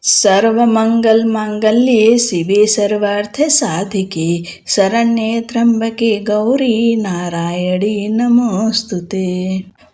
सर्वमंगल मांगल्ये शिवे सर्वार्थ साधिके शरण्ये त्र्यंबके गौरी नारायणी नमोस्तुते।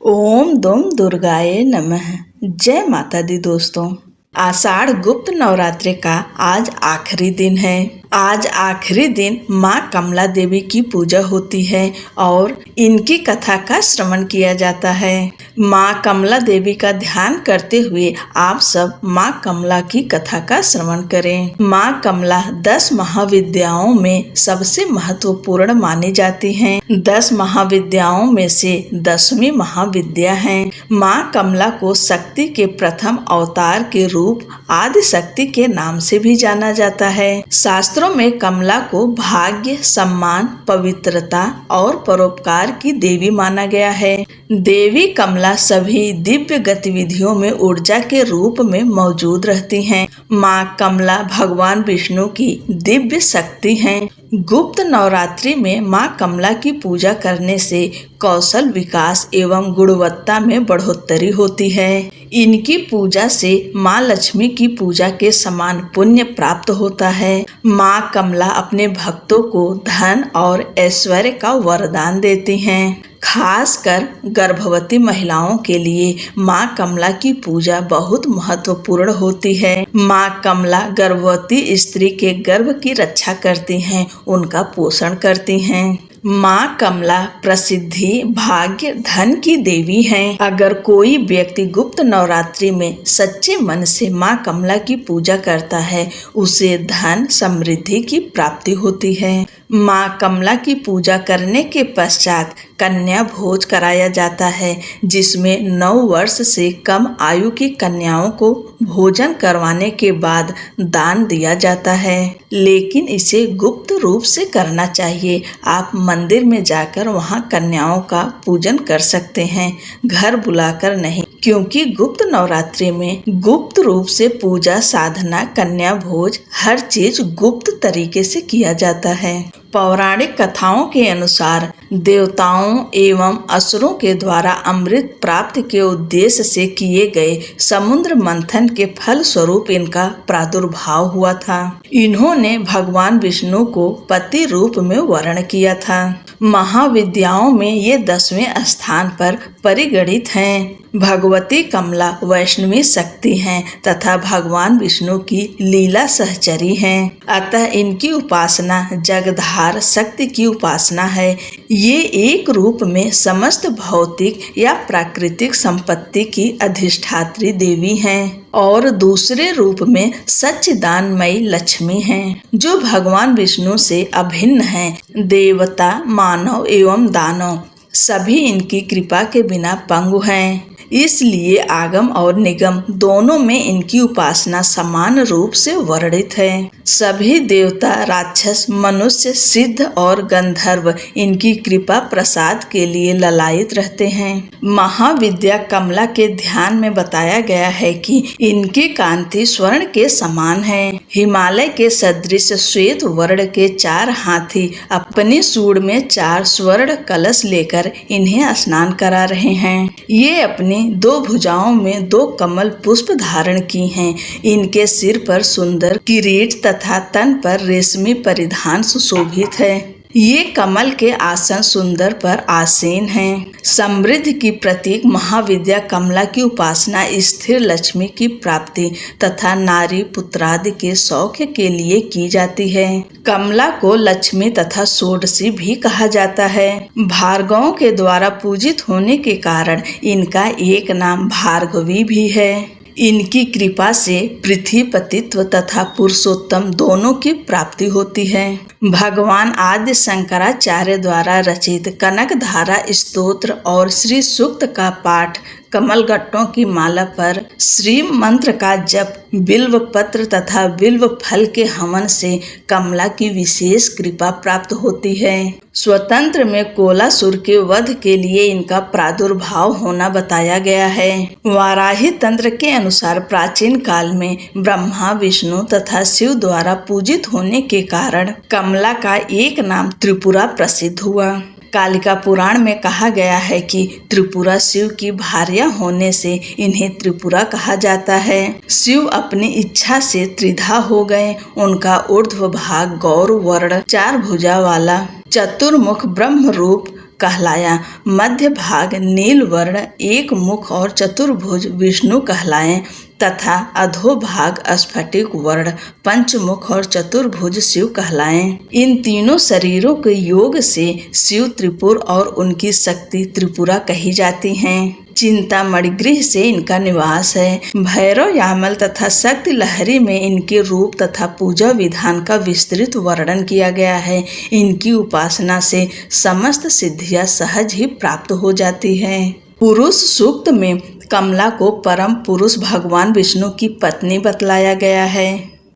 ओम दुम दुर्गाये नमः। जय माता दी दोस्तों। आषाढ़ गुप्त नवरात्रि का आज आखिरी दिन है। आज आखिरी दिन माँ कमला देवी की पूजा होती है और इनकी कथा का श्रवण किया जाता है। माँ कमला देवी का ध्यान करते हुए आप सब माँ कमला की कथा का श्रवण करें। माँ कमला 10 महाविद्याओं में सबसे महत्वपूर्ण मानी जाती हैं। 10 महाविद्याओं में से 10वीं महाविद्या है। माँ कमला को शक्ति के प्रथम अवतार के रूप आदि शक्ति के नाम से भी जाना जाता है। शास्त्रों में कमला को भाग्य, सम्मान, पवित्रता और परोपकार की देवी माना गया है। देवी कमला सभी दिव्य गतिविधियों में ऊर्जा के रूप में मौजूद रहती हैं। माँ कमला भगवान विष्णु की दिव्य शक्ति हैं। गुप्त नवरात्रि में माँ कमला की पूजा करने से कौशल विकास एवं गुणवत्ता में बढ़ोतरी होती है। इनकी पूजा से माँ लक्ष्मी की पूजा के समान पुण्य प्राप्त होता है। माँ कमला अपने भक्तों को धन और ऐश्वर्य का वरदान देती हैं। खासकर गर्भवती महिलाओं के लिए माँ कमला की पूजा बहुत महत्वपूर्ण होती है। माँ कमला गर्भवती स्त्री के गर्भ की रक्षा करती हैं, उनका पोषण करती हैं। माँ कमला प्रसिद्धि, भाग्य, धन की देवी हैं। अगर कोई व्यक्ति गुप्त नवरात्रि में सच्चे मन से माँ कमला की पूजा करता है, उसे धन समृद्धि की प्राप्ति होती है। माँ कमला की पूजा करने के पश्चात कन्या भोज कराया जाता है, जिसमें 9 वर्ष से कम आयु की कन्याओं को भोजन करवाने के बाद दान दिया जाता है। लेकिन इसे गुप्त रूप से करना चाहिए। आप मंदिर में जाकर वहां कन्याओं का पूजन कर सकते हैं, घर बुलाकर नहीं, क्योंकि गुप्त नवरात्रि में गुप्त रूप से पूजा, साधना, कन्या भोज हर चीज गुप्त तरीके से किया जाता है। पौराणिक कथाओं के अनुसार देवताओं एवं असुरों के द्वारा अमृत प्राप्ति के उद्देश्य से किए गए समुद्र मंथन के फल स्वरूप इनका प्रादुर्भाव हुआ था। इन्होंने भगवान विष्णु को पति रूप में वर्ण किया था। महाविद्याओं में ये 10वें स्थान पर परिगणित हैं। भगवती कमला वैष्णवी शक्ति हैं तथा भगवान विष्णु की लीला सहचरी हैं। अतः इनकी उपासना जगधार शक्ति की उपासना है। ये एक रूप में समस्त भौतिक या प्राकृतिक संपत्ति की अधिष्ठात्री देवी हैं और दूसरे रूप में सच्चिदानमयी लक्ष्मी हैं, जो भगवान विष्णु से अभिन्न हैं। देवता, मानव एवं दानव सभी इनकी कृपा के बिना पंगु हैं। इसलिए आगम और निगम दोनों में इनकी उपासना समान रूप से वर्णित है। सभी देवता, राक्षस, मनुष्य, सिद्ध और गंधर्व इनकी कृपा प्रसाद के लिए ललायित रहते हैं। महाविद्या कमला के ध्यान में बताया गया है कि इनकी कांति स्वर्ण के समान है। हिमालय के सदृश श्वेत वर्ण के 4 हाथी अपनी सूंड में 4 स्वर्ण कलश लेकर इन्हें स्नान करा रहे हैं। ये अपनी 2 भुजाओं में 2 कमल पुष्प धारण की हैं। इनके सिर पर सुंदर किरीट तथा तन पर रेशमी परिधान सुशोभित है। ये कमल के आसन सुंदर पर आसीन हैं। समृद्धि की प्रतीक महाविद्या कमला की उपासना स्थिर लक्ष्मी की प्राप्ति तथा नारी पुत्रादि के सौख्य के लिए की जाती है। कमला को लक्ष्मी तथा षोडशी भी कहा जाता है। भार्गवों के द्वारा पूजित होने के कारण इनका एक नाम भार्गवी भी है। इनकी कृपा से पृथ्वीपतित्व तथा पुरुषोत्तम दोनों की प्राप्ति होती है। भगवान आदि शंकराचार्य द्वारा रचित कनकधारा स्तोत्र और श्री सूक्त का पाठ, कमल गट्टों की माला पर श्री मंत्र का जप, बिल्व पत्र तथा बिल्व फल के हवन से कमला की विशेष कृपा प्राप्त होती है। स्वतंत्र में कोलासुर के वध के लिए इनका प्रादुर्भाव होना बताया गया है। वाराही तंत्र के अनुसार प्राचीन काल में ब्रह्मा, विष्णु तथा शिव द्वारा पूजित होने के कारण कमला का एक नाम त्रिपुरा प्रसिद्ध हुआ। कालिका पुराण में कहा गया है कि त्रिपुरा शिव की भार्या होने से इन्हें त्रिपुरा कहा जाता है। शिव अपनी इच्छा से त्रिधा हो गए। उनका ऊर्ध्व भाग गौर वर्ण 4 भुजा वाला चतुर्मुख ब्रह्म रूप कहलाया, मध्य भाग नील वर्ण 1 मुख और चतुर्भुज विष्णु कहलाए तथा अधोभाग स्फटिक वर्ण पंचमुख और चतुर्भुज शिव कहलाए। इन तीनों शरीरों के योग से शिव त्रिपुर और उनकी शक्ति त्रिपुरा कही जाती हैं। चिंतामणि गृह से इनका निवास है। भैरव यामल तथा शक्ति लहरी में इनके रूप तथा पूजा विधान का विस्तृत वर्णन किया गया है। इनकी उपासना से समस्त सिद्धियां सहज ही प्राप्त हो जाती है। पुरुष सूक्त में कमला को परम पुरुष भगवान विष्णु की पत्नी बतलाया गया है।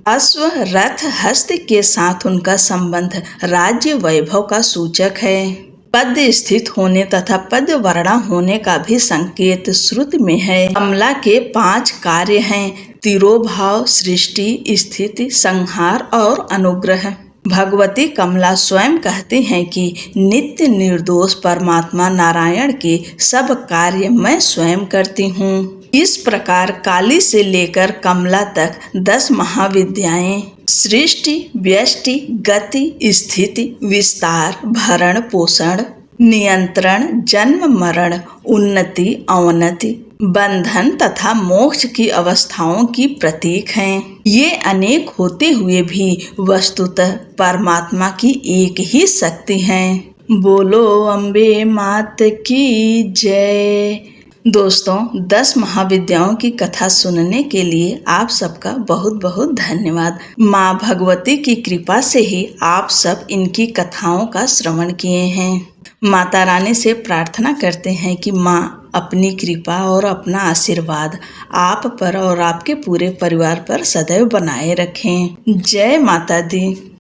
अश्व रथ हस्त के साथ उनका संबंध राज्य वैभव का सूचक है। पद्य स्थित होने तथा पद्य वर्णा होने का भी संकेत श्रुति में है। कमला के 5 कार्य हैं: तिरोभाव, सृष्टि, स्थिति, संहार और अनुग्रह। भगवती कमला स्वयं कहती हैं कि नित्य निर्दोष परमात्मा नारायण के सब कार्य मैं स्वयं करती हूँ। इस प्रकार काली से लेकर कमला तक 10 महाविद्याएं सृष्टि, व्यष्टि, गति, स्थिति, विस्तार, भरण पोषण, नियंत्रण, जन्म मरण, उन्नति अवनति, बंधन तथा मोक्ष की अवस्थाओं की प्रतीक हैं। ये अनेक होते हुए भी वस्तुतः परमात्मा की एक ही शक्ति हैं। बोलो अम्बे मात की जय। दोस्तों, 10 महाविद्याओं की कथा सुनने के लिए आप सबका बहुत बहुत धन्यवाद। माँ भगवती की कृपा से ही आप सब इनकी कथाओं का श्रवण किए हैं। माता रानी से प्रार्थना करते हैं कि माँ अपनी कृपा और अपना आशीर्वाद आप पर और आपके पूरे परिवार पर सदैव बनाए रखें। जय माता दी।